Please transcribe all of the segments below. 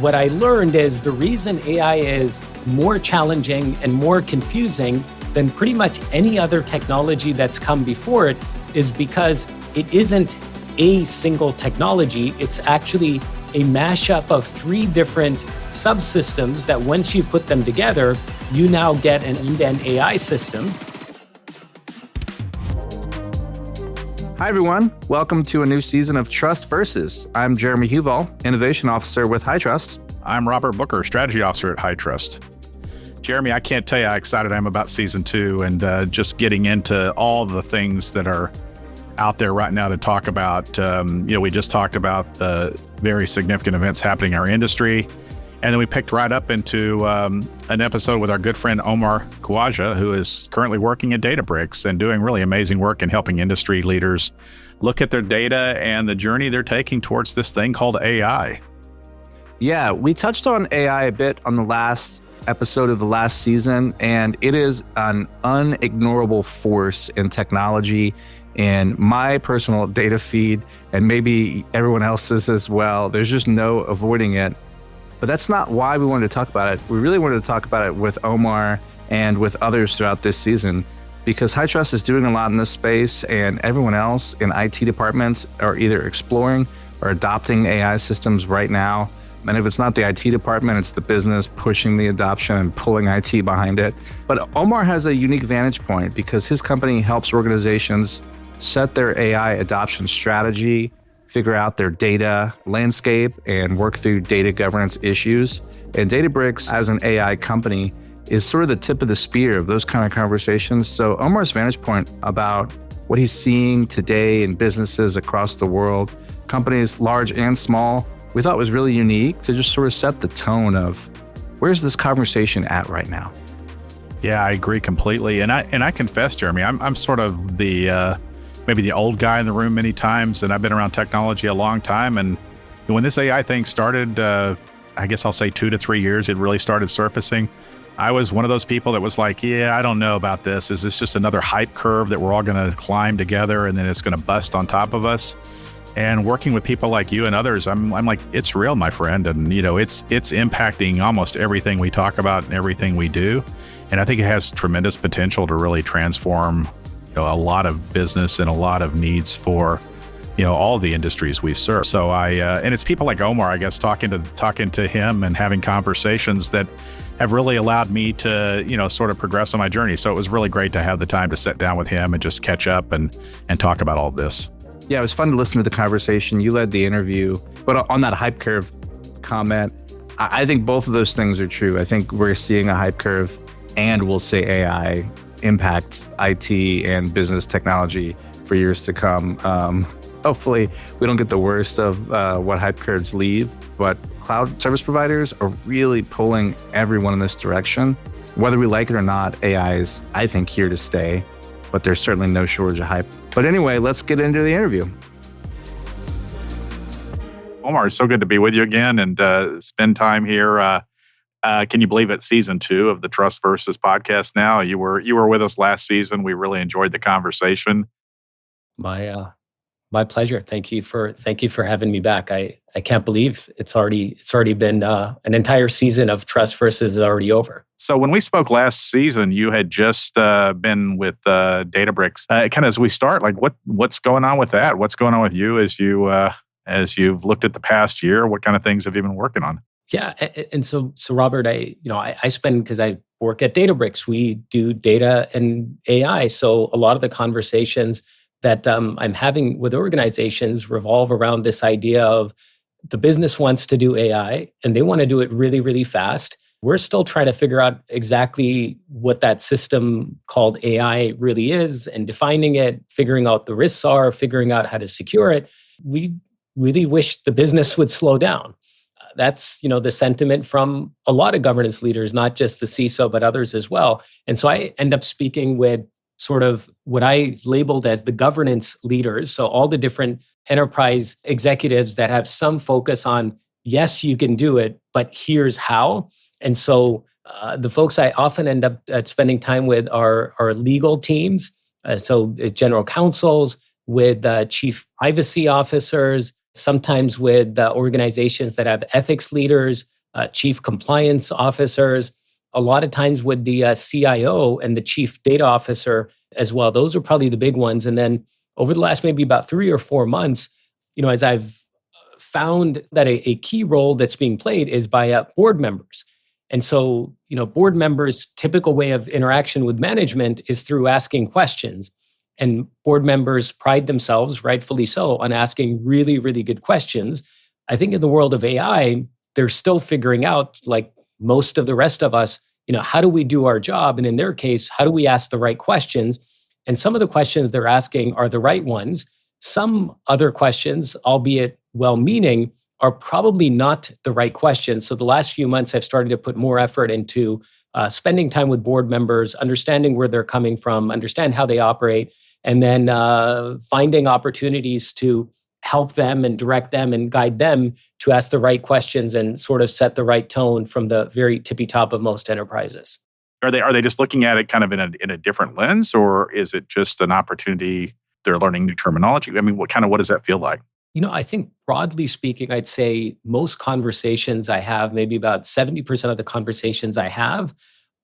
what I learned is the reason AI is more challenging and more confusing than pretty much any other technology that's come before it is because it isn't a single technology. It's actually a mashup of 3 different subsystems that once you put them together, you now get an end-to-end AI system. Hi, everyone. Welcome to a new season of Trust Versus. I'm Jeremy Huval, Innovation Officer with HighTrust. I'm Robert Booker, Strategy Officer at HighTrust. Jeremy, I can't tell you how excited I am about Season 2 and just getting into all the things that are out there right now to talk about. We just talked about the very significant events happening in our industry. And then we picked right up into an episode with our good friend Omar Khawaja, who is currently working at Databricks and doing really amazing work in helping industry leaders look at their data and the journey they're taking towards this thing called AI. Yeah, we touched on AI a bit on the last episode of the last season, and it is an unignorable force in technology. In my personal data feed, and maybe everyone else's as well, there's just no avoiding it. But that's not why we wanted to talk about it. We really wanted to talk about it with Omar and with others throughout this season, because HighTrust is doing a lot in this space, and everyone else in IT departments are either exploring or adopting AI systems right now. And if it's not the IT department, it's the business pushing the adoption and pulling IT behind it. But Omar has a unique vantage point because his company helps organizations set their AI adoption strategy, figure out their data landscape, and work through data governance issues. And Databricks, as an AI company, is sort of the tip of the spear of those kind of conversations. So Omar's vantage point about what he's seeing today in businesses across the world, companies large and small, we thought was really unique to just sort of set the tone of where's this conversation at right now. Yeah, I agree completely. And I confess, Jeremy, I'm sort of the maybe the old guy in the room many times, and I've been around technology a long time. And when this AI thing started, I guess I'll say 2 to 3 years, it really started surfacing. I was one of those people that was like, yeah, I don't know about this. Is this just another hype curve that we're all going to climb together and then it's going to bust on top of us? And working with people like you and others, I'm like, it's real, my friend. And, it's impacting almost everything we talk about and everything we do. And I think it has tremendous potential to really transform a lot of business and a lot of needs for, all the industries we serve. So and it's people like Omar, I guess, talking to him and having conversations that have really allowed me to, sort of progress on my journey. So it was really great to have the time to sit down with him and just catch up and talk about all this. Yeah, it was fun to listen to the conversation. You led the interview, but on that hype curve comment, I think both of those things are true. I think we're seeing a hype curve, and we'll say AI impacts IT and business technology for years to come. Hopefully, we don't get the worst of what hype curves leave, but cloud service providers are really pulling everyone in this direction. Whether we like it or not, AI is, I think, here to stay, but there's certainly no shortage of hype. But anyway, let's get into the interview. Omar, it's so good to be with you again and spend time here. Can you believe it's Season 2 of the Trust Versus podcast now? You were with us last season. We really enjoyed the conversation. My pleasure. Thank you for having me back. I can't believe it's already been an entire season of Trust Versus is already over. So when we spoke last season, you had just been with Databricks. Kind of as we start, like what's going on with that? What's going on with you as you've looked at the past year? What kind of things have you been working on? Yeah, and so Robert, I spend, because I work at Databricks, we do data and AI. So a lot of the conversations that I'm having with organizations revolve around this idea of the business wants to do AI and they want to do it really, really fast. We're still trying to figure out exactly what that system called AI really is and defining it, figuring out the risks are, figuring out how to secure it. We really wish the business would slow down. That's, the sentiment from a lot of governance leaders, not just the CISO, but others as well. And so I end up speaking with sort of what I labeled as the governance leaders. So all the different enterprise executives that have some focus on, yes, you can do it, but here's how. And so the folks I often end up spending time with are legal teams. So general counsels, with chief privacy officers, sometimes with organizations that have ethics leaders, chief compliance officers, a lot of times with the CIO and the chief data officer as well. Those are probably the big ones. And then over the last maybe about 3 or 4 months, as I've found that a key role that's being played is by board members. And so, board members' typical way of interaction with management is through asking questions. And board members pride themselves, rightfully so, on asking really, really good questions. I think in the world of AI, they're still figuring out, like most of the rest of us, how do we do our job? And in their case, how do we ask the right questions? And some of the questions they're asking are the right ones. Some other questions, albeit well-meaning, are probably not the right questions. So the last few months, I've started to put more effort into spending time with board members, understanding where they're coming from, understand how they operate, and then finding opportunities to help them and direct them and guide them to ask the right questions and sort of set the right tone from the very tippy top of most enterprises. Are they just looking at it kind of in a different lens, or is it just an opportunity? They're learning new terminology. I mean, what does that feel like? I think broadly speaking, I'd say most conversations I have, maybe about 70% of the conversations I have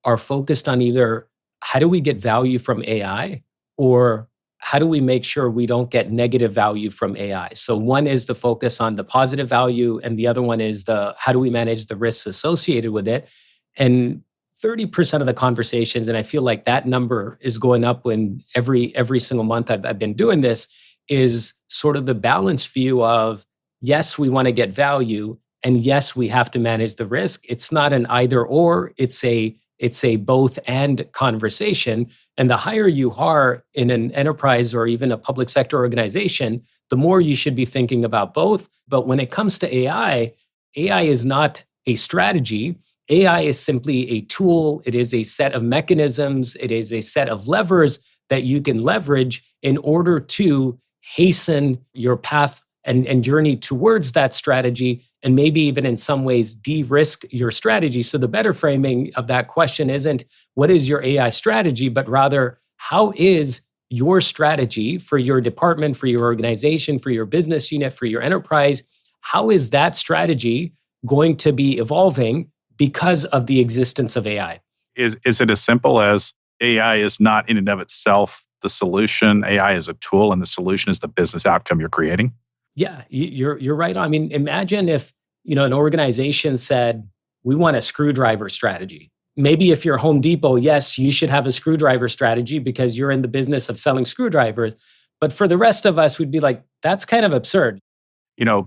are focused on either how do we get value from AI or how do we make sure we don't get negative value from AI? So one is the focus on the positive value, and the other one is the how do we manage the risks associated with it? And 30% of the conversations, and I feel like that number is going up when every single month I've been doing this, is sort of the balanced view of, yes, we want to get value, and yes, we have to manage the risk. It's not an either or, it's a both and conversation. And the higher you are in an enterprise or even a public sector organization, the more you should be thinking about both. But when it comes to AI is not a strategy. AI is simply a tool. It is a set of mechanisms. It is a set of levers that you can leverage in order to hasten your path and journey towards that strategy, and maybe even in some ways de-risk your strategy. So the better framing of that question isn't what is your AI strategy, but rather how is your strategy for your department, for your organization, for your business unit, for your enterprise, how is that strategy going to be evolving because of the existence of AI? Is it as simple as AI is not in and of itself the solution? AI is a tool, and the solution is the business outcome you're creating? Yeah, you're right. I mean, imagine if an organization said, "We want a screwdriver strategy." Maybe if you're Home Depot, yes, you should have a screwdriver strategy because you're in the business of selling screwdrivers. But for the rest of us, we'd be like, "That's kind of absurd."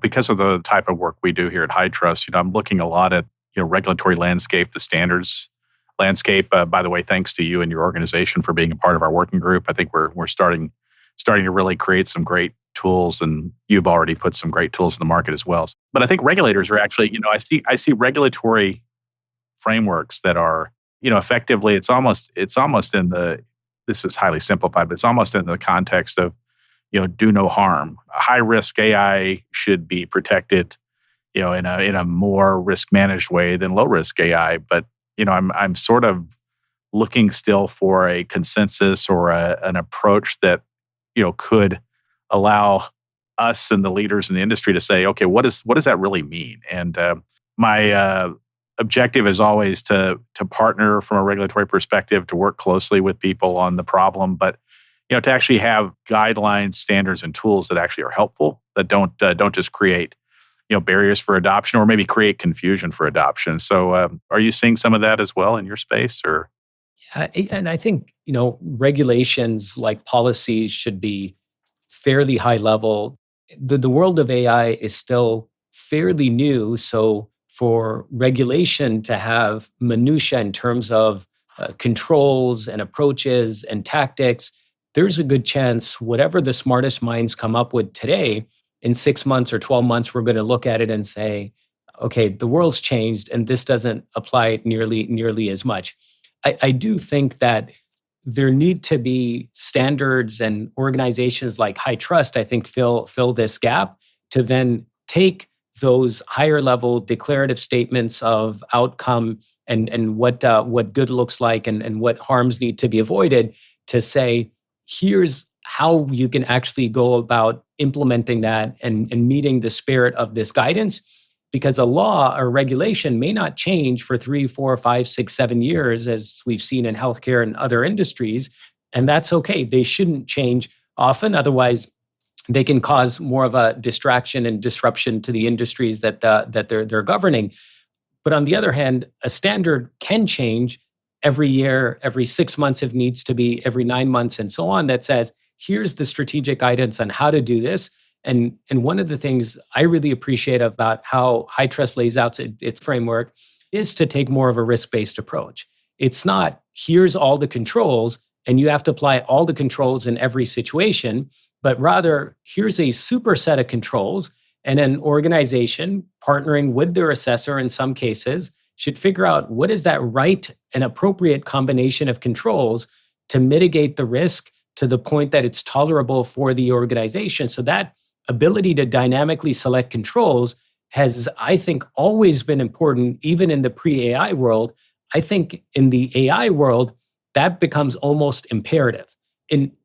Because of the type of work we do here at High Trust, I'm looking a lot at regulatory landscape, the standards landscape. By the way, thanks to you and your organization for being a part of our working group. I think we're starting to really create some great tools, and you've already put some great tools in the market as well. But I think regulators are actually, I see regulatory frameworks that are, effectively, it's almost in the, this is highly simplified, but it's almost in the context of, do no harm. High risk AI should be protected, in a more risk managed way than low risk AI. But I'm sort of looking still for a consensus or an approach that could allow us and the leaders in the industry to say, okay, what does that really mean? And my objective is always to partner from a regulatory perspective, to work closely with people on the problem, but to actually have guidelines, standards, and tools that actually are helpful, that don't just create barriers for adoption or maybe create confusion for adoption. So are you seeing some of that as well in your space? Or and I think regulations like policies should be fairly high level. The world of AI is still fairly new, so for regulation to have minutia in terms of controls and approaches and tactics, there's a good chance whatever the smartest minds come up with today, in 6 months or 12 months, we're going to look at it and say, okay, the world's changed and this doesn't apply nearly as much. I do think that there need to be standards, and organizations like High Trust, I think, fill this gap to then take those higher level declarative statements of outcome and what good looks like and what harms need to be avoided, to say, here's how you can actually go about implementing that and meeting the spirit of this guidance. Because a law or regulation may not change for 3, 4, 5, 6, 7 years, as we've seen in healthcare and other industries. And that's okay. They shouldn't change often. Otherwise, they can cause more of a distraction and disruption to the industries that they're governing. But on the other hand, a standard can change every year, every 6 months if needs to be, every 9 months, and so on, that says, here's the strategic guidance on how to do this. And one of the things I really appreciate about how HITRUST lays out its framework is to take more of a risk-based approach. It's not, here's all the controls, and you have to apply all the controls in every situation, but rather, here's a super set of controls, and an organization partnering with their assessor in some cases should figure out what is that right and appropriate combination of controls to mitigate the risk to the point that it's tolerable for the organization. So that ability to dynamically select controls has, I think, always been important, even in the pre-AI world. I think in the AI world, that becomes almost imperative.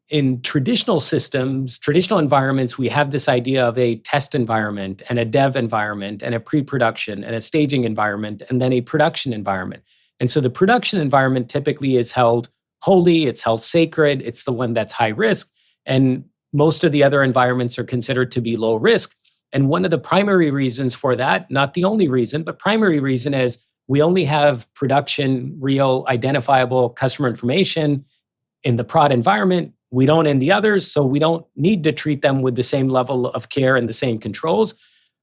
In traditional systems, traditional environments, we have this idea of a test environment and a dev environment and a pre-production and a staging environment and then a production environment. And so the production environment typically is held holy, it's held sacred, it's the one that's high risk. And most of the other environments are considered to be low risk. And one of the primary reasons for that, not the only reason, but primary reason is we only have production, real, identifiable customer information in the prod environment. We don't in the others, so we don't need to treat them with the same level of care and the same controls.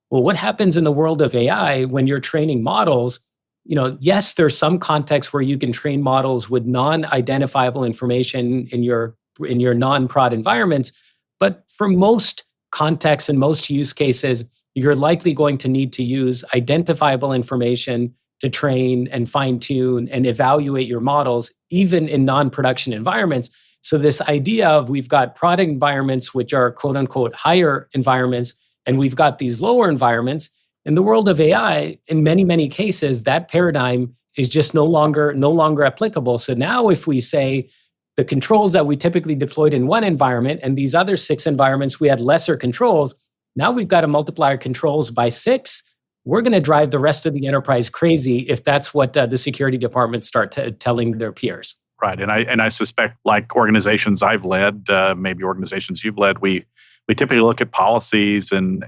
Well, what happens in the world of AI when you're training models? Yes, there's some context where you can train models with non-identifiable information in your non-prod environments, but for most contexts and most use cases, you're likely going to need to use identifiable information to train and fine-tune and evaluate your models, even in non-production environments. So this idea of we've got product environments, which are quote unquote higher environments, and we've got these lower environments. In the world of AI, in many, many cases, that paradigm is just no longer applicable. So now if we say the controls that we typically deployed in one environment and these other 6 environments, we had lesser controls, now we've got to multiply our controls by 6. We're going to drive the rest of the enterprise crazy if that's what the security departments start telling their peers. Right, and I suspect, like organizations I've led, maybe organizations you've led, we typically look at policies, and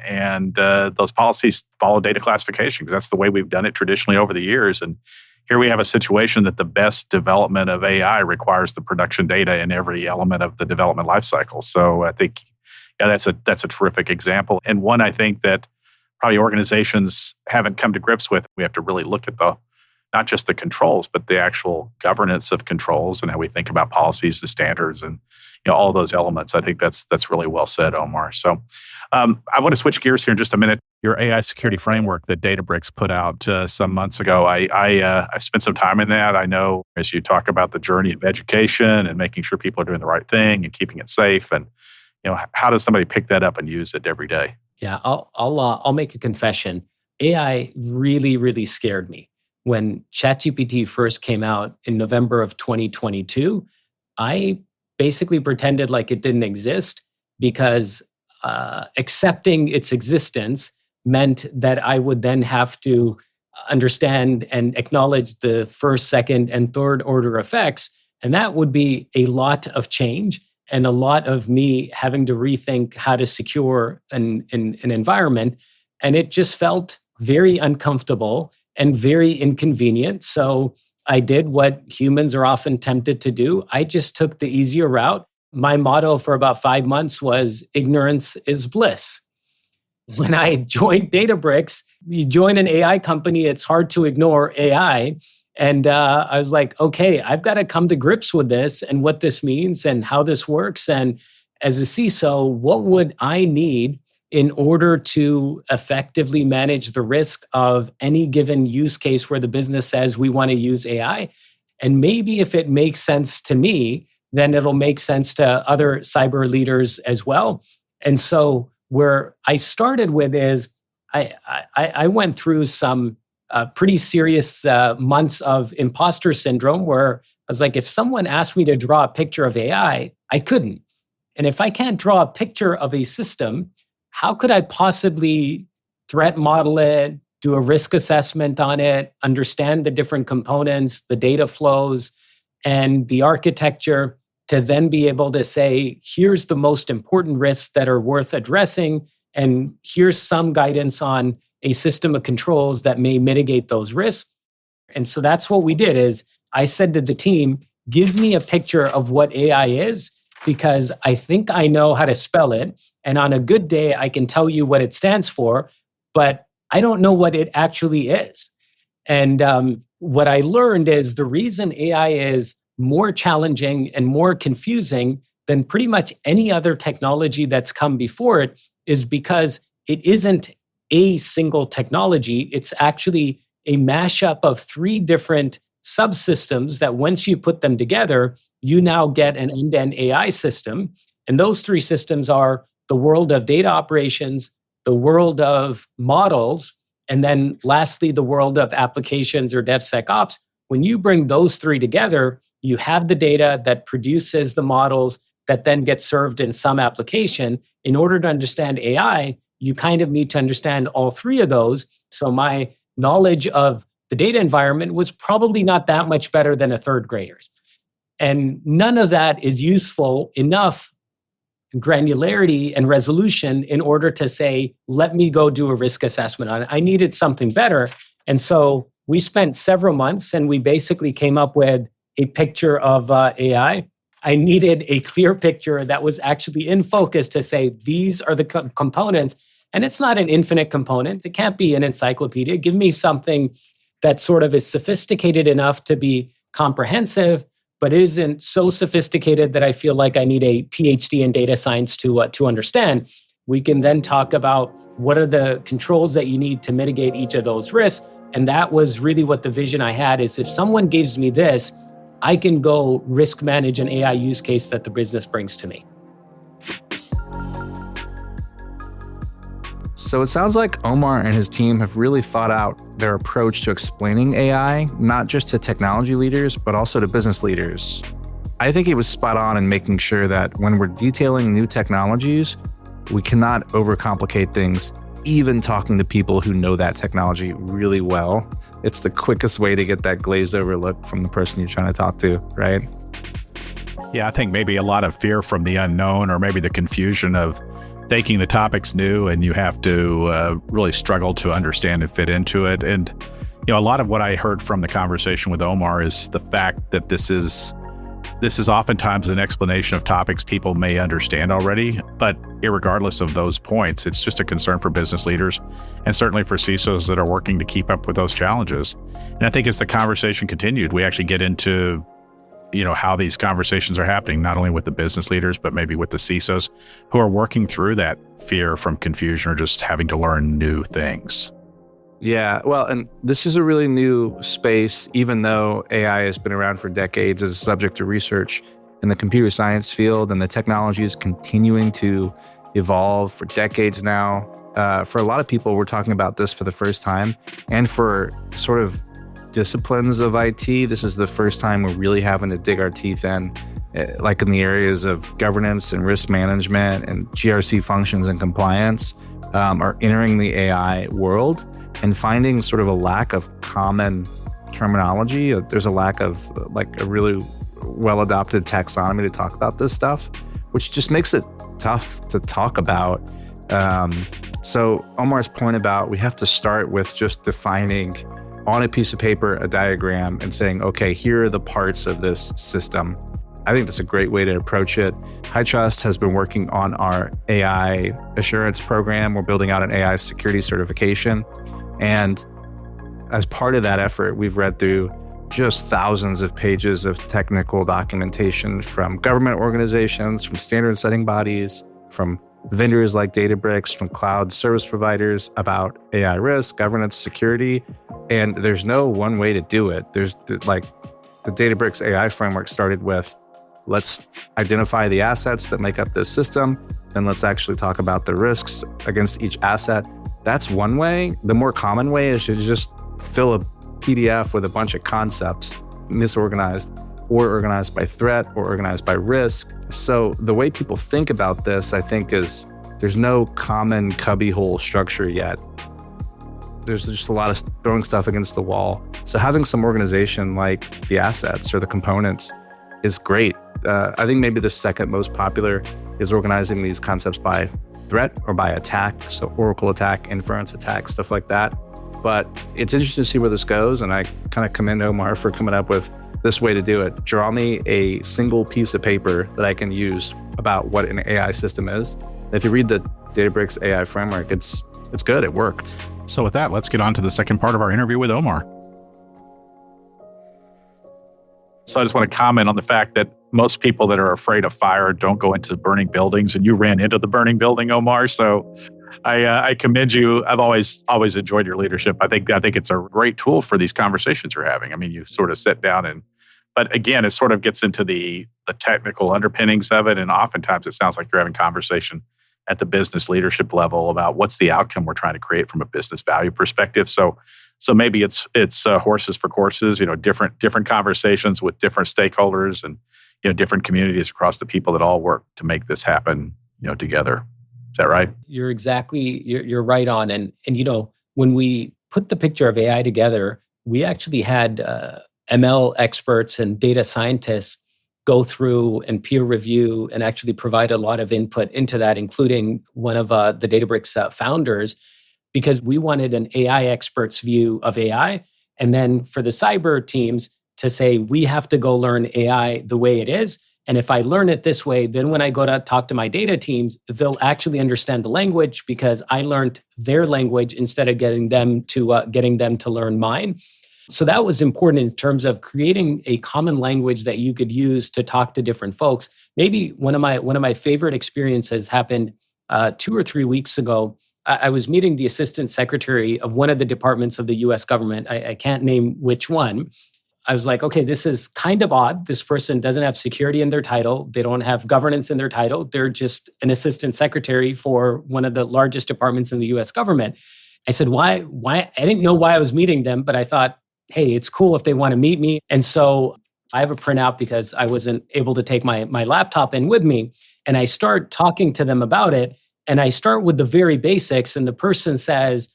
those policies follow data classification because that's the way we've done it traditionally over the years. And here we have a situation that the best development of AI requires the production data in every element of the development lifecycle. So I think, that's a terrific example, and one I think that probably organizations haven't come to grips with. We have to really look at not just the controls, but the actual governance of controls and how we think about policies and standards and all those elements. I think that's really well said, Omar. So I want to switch gears here in just a minute. Your AI security framework that Databricks put out some months ago, I spent some time in that. I know as you talk about the journey of education and making sure people are doing the right thing and keeping it safe, and how does somebody pick that up and use it every day? Yeah, I'll make a confession. AI really, really scared me. When ChatGPT first came out in November of 2022, I basically pretended like it didn't exist because accepting its existence meant that I would then have to understand and acknowledge the first, second, and third order effects. And that would be a lot of change and a lot of me having to rethink how to secure an environment. And it just felt very uncomfortable and very inconvenient. So I did what humans are often tempted to do. I just took the easier route. My motto for about 5 months was ignorance is bliss. When I joined Databricks, you join an AI company, it's hard to ignore AI. And I was like, okay, I've got to come to grips with this and what this means and how this works. And as a CISO, what would I need in order to effectively manage the risk of any given use case where the business says we want to use AI? And maybe if it makes sense to me, then it'll make sense to other cyber leaders as well. And so where I started with is I went through some pretty serious months of imposter syndrome where I was like, if someone asked me to draw a picture of AI, I couldn't. And if I can't draw a picture of a system, how could I possibly threat model it, do a risk assessment on it, understand the different components, the data flows, and the architecture to then be able to say, here's the most important risks that are worth addressing, and here's some guidance on a system of controls that may mitigate those risks. And so that's what we did is I said to the team, give me a picture of what AI is, because I think I know how to spell it. And on a good day, I can tell you what it stands for, but I don't know what it actually is. And what I learned is the reason AI is more challenging and more confusing than pretty much any other technology that's come before it is because it isn't a single technology. It's actually a mashup of 3 different subsystems that once you put them together, you now get an end-to-end AI system. And those 3 systems are the world of data operations, the world of models, and then lastly, the world of applications or DevSecOps. When you bring those 3 together, you have the data that produces the models that then get served in some application. In order to understand AI, you kind of need to understand all 3 of those. So my knowledge of the data environment was probably not that much better than a 3rd grader's. And none of that is useful enough granularity and resolution in order to say, let me go do a risk assessment on it. I needed something better. And so we spent several months and we basically came up with a picture of AI. I needed a clear picture that was actually in focus to say, these are the components. And it's not an infinite component. It can't be an encyclopedia. Give me something that sort of is sophisticated enough to be comprehensive, but isn't so sophisticated that I feel like I need a PhD in data science to understand. We can then talk about what are the controls that you need to mitigate each of those risks. And that was really what the vision I had is if someone gives me this, I can go risk manage an AI use case that the business brings to me. So it sounds like Omar and his team have really thought out their approach to explaining AI, not just to technology leaders, but also to business leaders. I think he was spot on in making sure that when we're detailing new technologies, we cannot overcomplicate things, even talking to people who know that technology really well. It's the quickest way to get that glazed over look from the person you're trying to talk to, right? Yeah, I think maybe a lot of fear from the unknown, or maybe the confusion of thinking the topic's new and you have to really struggle to understand and fit into it. And, a lot of what I heard from the conversation with Omar is the fact that this is oftentimes an explanation of topics people may understand already, but irregardless of those points, it's just a concern for business leaders and certainly for CISOs that are working to keep up with those challenges. And I think as the conversation continued, we actually get into how these conversations are happening, not only with the business leaders, but maybe with the CISOs who are working through that fear from confusion or just having to learn new things. Yeah, well, and this is a really new space, even though AI has been around for decades as a subject of research in the computer science field, and the technology is continuing to evolve for decades now. For a lot of people, we're talking about this for the first time, and for sort of disciplines of IT, this is the first time we're really having to dig our teeth in, like in the areas of governance and risk management and GRC functions and compliance, are entering the AI world and finding sort of a lack of common terminology. There's a lack of like a really well-adopted taxonomy to talk about this stuff, which just makes it tough to talk about. So Omar's point about we have to start with just defining on a piece of paper, a diagram, and saying, okay, here are the parts of this system. I think that's a great way to approach it. HighTrust has been working on our AI assurance program. We're building out an AI security certification. And as part of that effort, we've read through just thousands of pages of technical documentation from government organizations, from standard setting bodies, from vendors like Databricks, from cloud service providers about AI risk, governance, security. And there's no one way to do it. There's like the Databricks AI framework started with, let's identify the assets that make up this system. Then let's actually talk about the risks against each asset. That's one way. The more common way is to just fill a PDF with a bunch of concepts, misorganized, or organized by threat, or organized by risk. So the way people think about this, I think, is there's no common cubbyhole structure yet. There's just a lot of throwing stuff against the wall. So having some organization like the assets or the components is great. I think maybe the second most popular is organizing these concepts by threat or by attack. So Oracle attack, inference attack, stuff like that. But it's interesting to see where this goes. And I kind of commend Omar for coming up with this way to do it. Draw me a single piece of paper that I can use about what an AI system is. And if you read the Databricks AI framework, it's good. It worked. So with that, let's get on to the second part of our interview with Omar. So I just want to comment on the fact that most people that are afraid of fire don't go into burning buildings, and you ran into the burning building, Omar. So I commend you. I've always enjoyed your leadership. I think it's a great tool for these conversations you're having. I mean, you sort of sit down but again, it sort of gets into the technical underpinnings of it, and oftentimes it sounds like you're having conversation at the business leadership level about what's the outcome we're trying to create from a business value perspective. So maybe it's horses for courses, different conversations with different stakeholders and different communities across the people that all work to make this happen, together. Is that right? You're right on. And when we put the picture of AI together, we actually had ML experts and data scientists go through and peer review and actually provide a lot of input into that, including one of the Databricks founders, because we wanted an AI expert's view of AI. And then for the cyber teams to say, we have to go learn AI the way it is. And if I learn it this way, then when I go to talk to my data teams, they'll actually understand the language because I learned their language instead of getting them to learn mine. So that was important in terms of creating a common language that you could use to talk to different folks. Maybe one of my favorite experiences happened 2 or 3 weeks ago. I was meeting the assistant secretary of one of the departments of the US government. I can't name which one. I was like, okay, this is kind of odd. This person doesn't have security in their title. They don't have governance in their title. They're just an assistant secretary for one of the largest departments in the US government. I said, why? I didn't know why I was meeting them, but I thought, hey, it's cool if they want to meet me. And so I have a printout because I wasn't able to take my laptop in with me. And I start talking to them about it. And I start with the very basics. And the person says,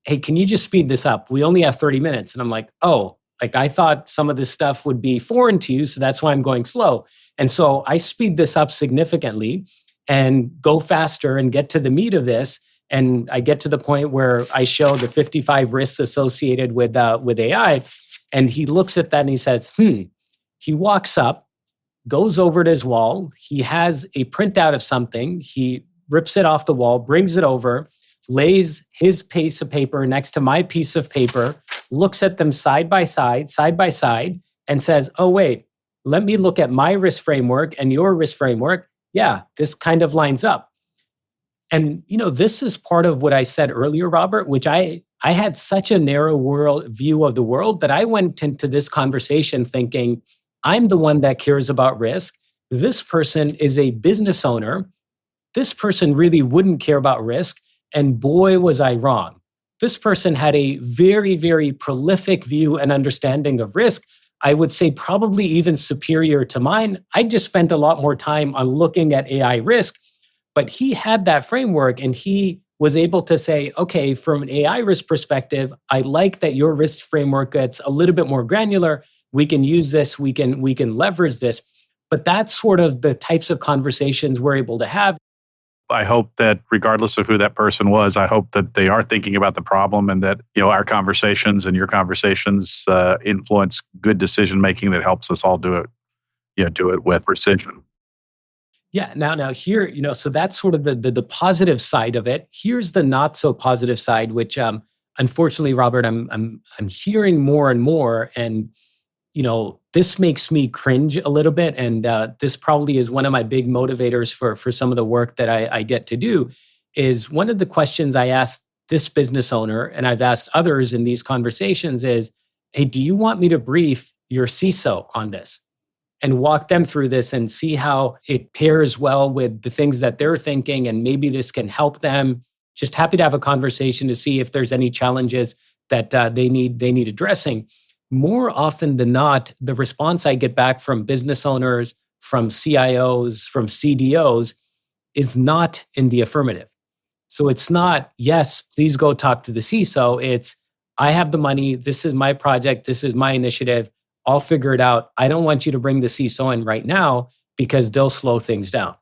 hey, can you just speed this up? We only have 30 minutes. And I'm like, oh, I thought some of this stuff would be foreign to you. So that's why I'm going slow. And so I speed this up significantly and go faster and get to the meat of this. And I get to the point where I show the 55 risks associated with AI. And he looks at that and he says, He walks up, goes over to his wall. He has a printout of something. He rips it off the wall, brings it over, lays his piece of paper next to my piece of paper, looks at them side by side, and says, oh, wait, let me look at my risk framework and your risk framework. Yeah, this kind of lines up. And, this is part of what I said earlier, Robert, which I had such a narrow world view of the world that I went into this conversation thinking, I'm the one that cares about risk. This person is a business owner. This person really wouldn't care about risk. And boy, was I wrong. This person had a very, very prolific view and understanding of risk. I would say probably even superior to mine. I just spent a lot more time on looking at AI risk, but he had that framework and he was able to say, okay, from an AI risk perspective, I like that your risk framework gets a little bit more granular. We can use this, we can leverage this. But that's sort of the types of conversations we're able to have. I hope that regardless of who that person was, I hope that they are thinking about the problem and that, our conversations and your conversations influence good decision making that helps us all do it with precision. Yeah. Now here, so that's sort of the positive side of it. Here's the not so positive side, which unfortunately, Robert, I'm hearing more and more, and this makes me cringe a little bit. And this probably is one of my big motivators for some of the work that I get to do. Is one of the questions I asked this business owner, and I've asked others in these conversations, is, hey, do you want me to brief your CISO on this and walk them through this and see how it pairs well with the things that they're thinking, and maybe this can help them? Just happy to have a conversation to see if there's any challenges that they need addressing. more often than not, the response I get back from business owners, from CIOs, from CDOs is not in the affirmative. So it's not, yes, please go talk to the CISO. It's, I have the money. This is my project. This is my initiative. I'll figure it out. I don't want you to bring the CISO in right now because they'll slow things down.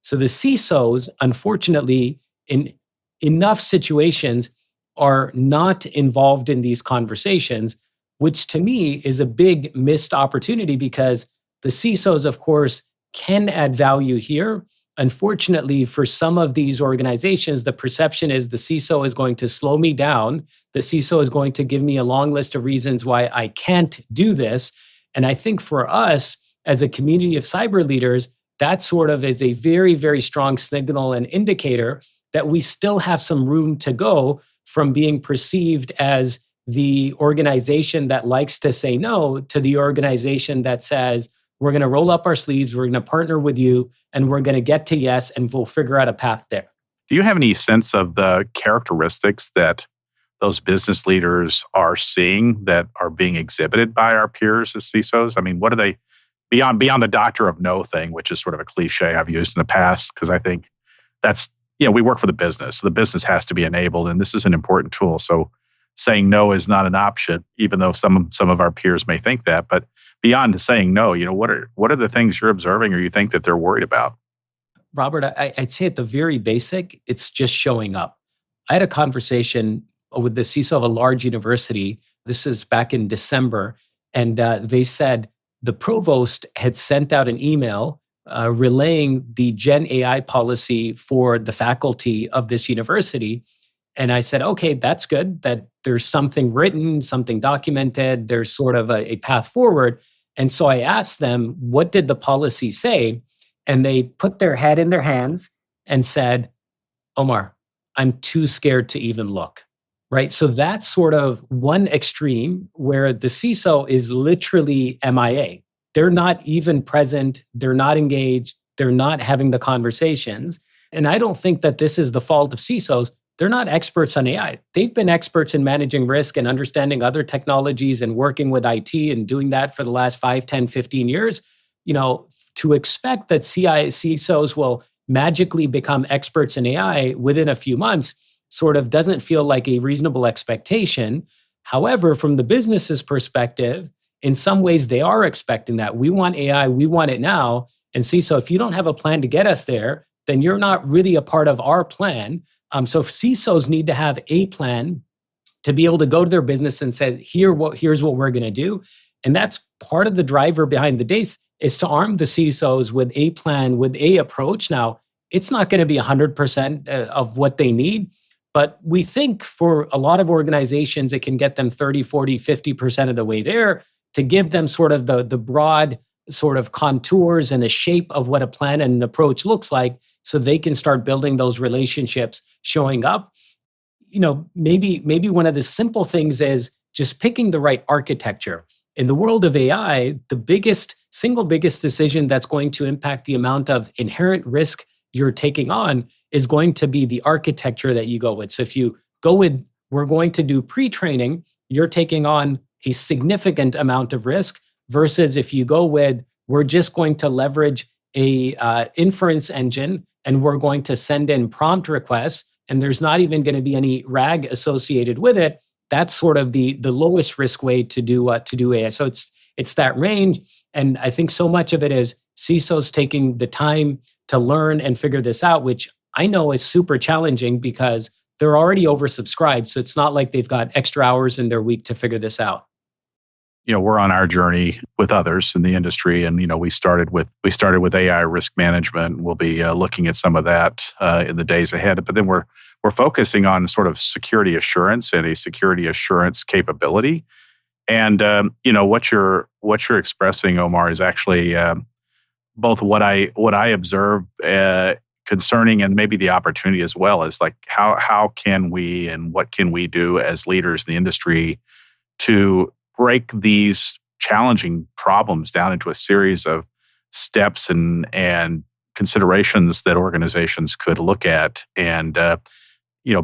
So the CISOs, unfortunately, in enough situations, are not involved in these conversations, which to me is a big missed opportunity because the CISOs, of course, can add value here. Unfortunately, for some of these organizations, the perception is the CISO is going to slow me down. The CISO is going to give me a long list of reasons why I can't do this. And I think for us, as a community of cyber leaders, that sort of is a very, very strong signal and indicator that we still have some room to go from being perceived as the organization that likes to say no to the organization that says, we're going to roll up our sleeves, we're going to partner with you, and we're going to get to yes, and we'll figure out a path there. Do you have any sense of the characteristics that those business leaders are seeing that are being exhibited by our peers as CISOs? I mean, what are they beyond the doctor of no thing, which is sort of a cliche I've used in the past, because I think that's, we work for the business. The business has to be enabled, and this is an important tool. So saying no is not an option, even though some of our peers may think that. But beyond saying no, what are the things you're observing or you think that they're worried about? Robert, I'd say at the very basic, it's just showing up. I had a conversation with the CISO of a large university. This is back in December. And they said the provost had sent out an email relaying the Gen AI policy for the faculty of this university. And I said, okay, that's good that there's something written, something documented, there's sort of a path forward. And so I asked them, what did the policy say? And they put their head in their hands and said, Omar, I'm too scared to even look. Right. So that's sort of one extreme where the CISO is literally MIA. They're not even present. They're not engaged. They're not having the conversations. And I don't think that this is the fault of CISOs. They're not experts on AI. They've been experts in managing risk and understanding other technologies and working with IT and doing that for the last 5, 10, 15 years. To expect that CISOs will magically become experts in AI within a few months sort of doesn't feel like a reasonable expectation. However, from the business's perspective, in some ways they are expecting that. We want AI, we want it now. And CISO, if you don't have a plan to get us there, then you're not really a part of our plan. So CISOs need to have a plan to be able to go to their business and say, here's what we're going to do. And that's part of the driver behind the DACE is to arm the CISOs with a plan, with a approach. Now, it's not going to be 100% of what they need, but we think for a lot of organizations, it can get them 30, 40, 50% of the way there to give them sort of the broad sort of contours and a shape of what a plan and an approach looks like so they can start building those relationships showing up. Maybe one of the simple things is just picking the right architecture. In the world of AI, the single biggest decision that's going to impact the amount of inherent risk you're taking on is going to be the architecture that you go with. So if you go with, we're going to do pre-training, you're taking on a significant amount of risk versus if you go with, we're just going to leverage a inference engine and we're going to send in prompt requests and there's not even going to be any RAG associated with it. That's sort of the lowest risk way to do AI. So it's that range, and I think so much of it is CISOs taking the time to learn and figure this out, which I know is super challenging because they're already oversubscribed. So it's not like they've got extra hours in their week to figure this out. We're on our journey with others in the industry, and we started with AI risk management. We'll be looking at some of that in the days ahead. But then we're focusing on sort of security assurance and a security assurance capability. And what you're expressing, Omar, is actually both what I observe concerning and maybe the opportunity as well, is like how can we and what can we do as leaders in the industry to break these challenging problems down into a series of steps and considerations that organizations could look at and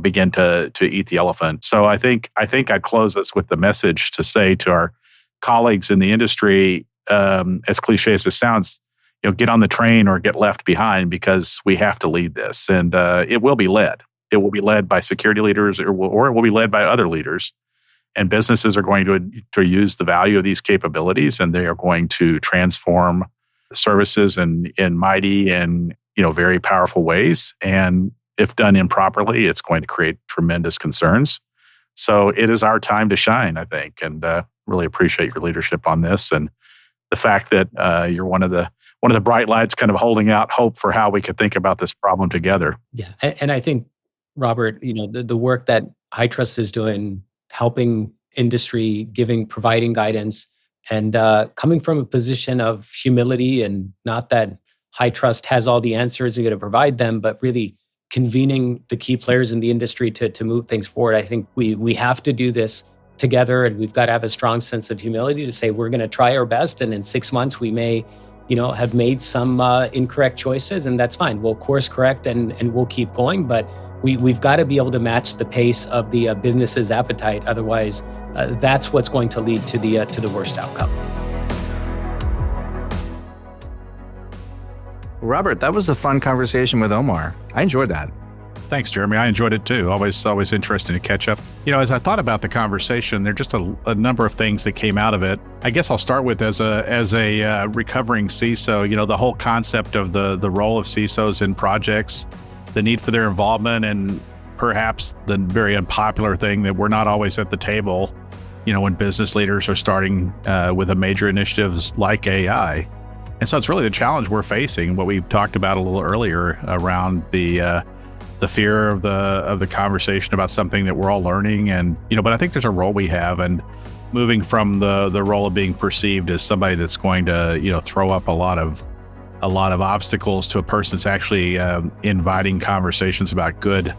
begin to eat the elephant. So I think I'd close us with the message to say to colleagues in the industry, as cliche as it sounds, get on the train or get left behind because we have to lead this. And it will be led. It will be led by security leaders or it will be led by other leaders. And businesses are going to use the value of these capabilities, and they are going to transform services in mighty and very powerful ways. And if done improperly, it's going to create tremendous concerns. So it is our time to shine, I think, and really appreciate your leadership on this and the fact that you're one of the bright lights, kind of holding out hope for how we could think about this problem together. Yeah, and I think, Robert, the work that HITRUST is doing, helping industry, providing guidance, and coming from a position of humility, and not that HITRUST has all the answers and going to provide them, but really convening the key players in the industry to move things forward. I think we have to do this together, and we've got to have a strong sense of humility to say we're going to try our best, and in 6 months we may have made some incorrect choices, and that's fine. We'll course correct and we'll keep going, but we've got to be able to match the pace of the business's appetite. Otherwise, that's what's going to lead to the worst outcome. Robert, that was a fun conversation with Omar. I enjoyed that. Thanks, Jeremy. I enjoyed it too. Always interesting to catch up. As I thought about the conversation, there are just a number of things that came out of it. I guess I'll start with as a recovering CISO. The whole concept of the role of CISOs in projects, the need for their involvement, and perhaps the very unpopular thing that we're not always at the table. When business leaders are starting with a major initiatives like AI. And so it's really the challenge we're facing, what we talked about a little earlier around the fear of the conversation about something that we're all learning. And, but I think there's a role we have, and moving from the role of being perceived as somebody that's going to, throw up a lot of obstacles to a person that's actually inviting conversations about good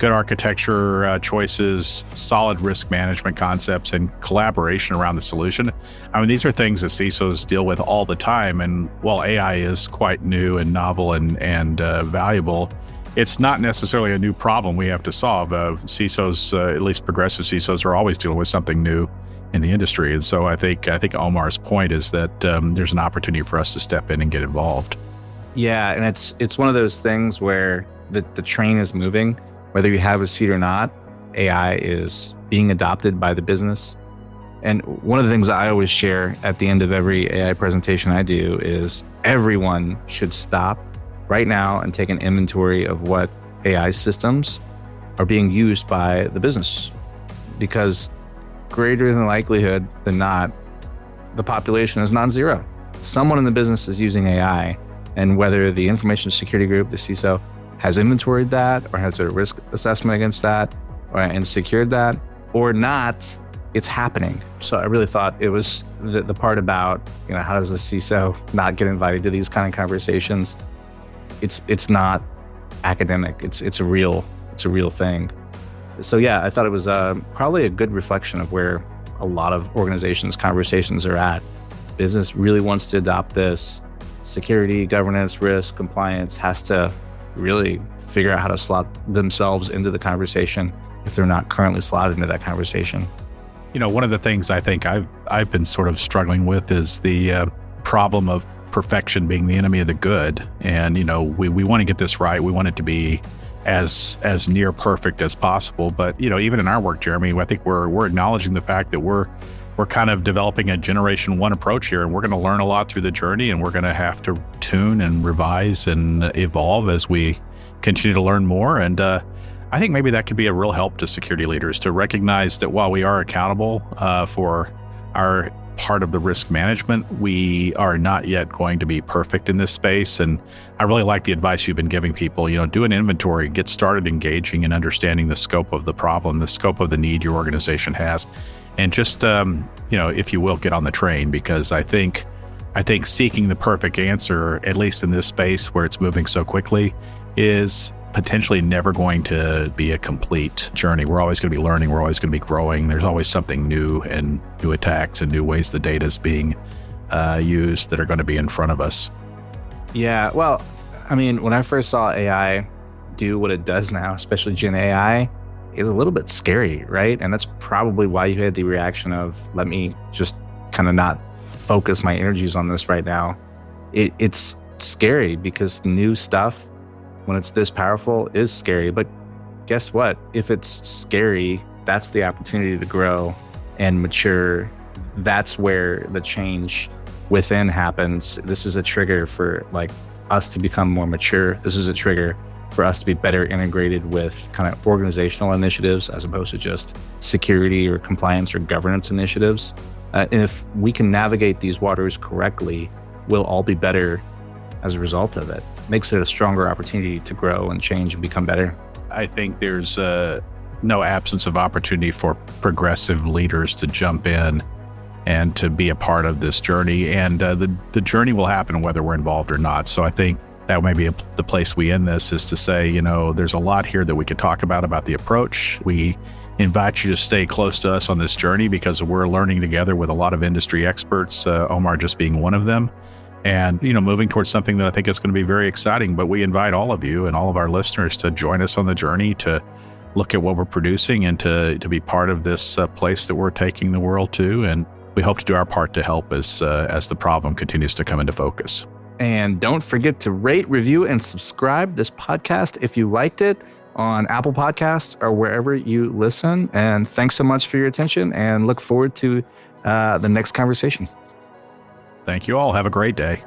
architecture choices, solid risk management concepts, and collaboration around the solution. I mean, these are things that CISOs deal with all the time. And while AI is quite new and novel and valuable, it's not necessarily a new problem we have to solve. CISOs, at least progressive CISOs, are always dealing with something new in the industry. And so I think Omar's point is that there's an opportunity for us to step in and get involved. Yeah, and it's one of those things where the train is moving. Whether you have a seat or not, AI is being adopted by the business. And one of the things I always share at the end of every AI presentation I do is everyone should stop right now and take an inventory of what AI systems are being used by the business. Because greater than likelihood than not, the population is non-zero. Someone in the business is using AI, and whether the information security group, the CISO, has inventoried that or has a risk assessment against that and secured that or not, it's happening. So I really thought it was the part about, how does the CISO not get invited to these kind of conversations? It's not academic. It's a real thing. So yeah, I thought it was probably a good reflection of where a lot of organizations' conversations are at. Business really wants to adopt this. Security, governance, risk, compliance has to really figure out how to slot themselves into the conversation if they're not currently slotted into that conversation. One of the things I think I've been sort of struggling with is the problem of perfection being the enemy of the good. And, we want to get this right. We want it to be as near perfect as possible. But, even in our work, Jeremy, I think we're acknowledging the fact that we're kind of developing a generation one approach here, and we're going to learn a lot through the journey, and we're going to have to tune and revise and evolve as we continue to learn more. And I think maybe that could be a real help to security leaders to recognize that while we are accountable for our part of the risk management, we are not yet going to be perfect in this space. And I really like the advice you've been giving people, do an inventory, get started engaging and understanding the scope of the problem, the scope of the need your organization has. And just, if you will, get on the train, because I think seeking the perfect answer, at least in this space where it's moving so quickly, is potentially never going to be a complete journey. We're always going to be learning. We're always going to be growing. There's always something new and new attacks and new ways the data is being used that are going to be in front of us. Yeah, well, I mean, when I first saw AI do what it does now, especially Gen AI, is a little bit scary, right? And that's probably why you had the reaction of, let me just kind of not focus my energies on this right now. It's scary because new stuff, when it's this powerful, is scary. But guess what? If it's scary, that's the opportunity to grow and mature. That's where the change within happens. This is a trigger for like us to become more mature. This is a trigger for us to be better integrated with kind of organizational initiatives as opposed to just security or compliance or governance initiatives. And if we can navigate these waters correctly, we'll all be better as a result of it. Makes it a stronger opportunity to grow and change and become better. I think there's no absence of opportunity for progressive leaders to jump in and to be a part of this journey. And the journey will happen whether we're involved or not. So I think that may be the place we end this, is to say, you know, there's a lot here that we could talk about the approach. We invite you to stay close to us on this journey because we're learning together with a lot of industry experts, Omar just being one of them. And, you know, moving towards something that I think is going to be very exciting. But we invite all of you and all of our listeners to join us on the journey, to look at what we're producing and to be part of this place that we're taking the world to. And we hope to do our part to help as the problem continues to come into focus. And don't forget to rate, review, and subscribe this podcast if you liked it on Apple Podcasts or wherever you listen. And thanks so much for your attention, and look forward to the next conversation. Thank you all. Have a great day.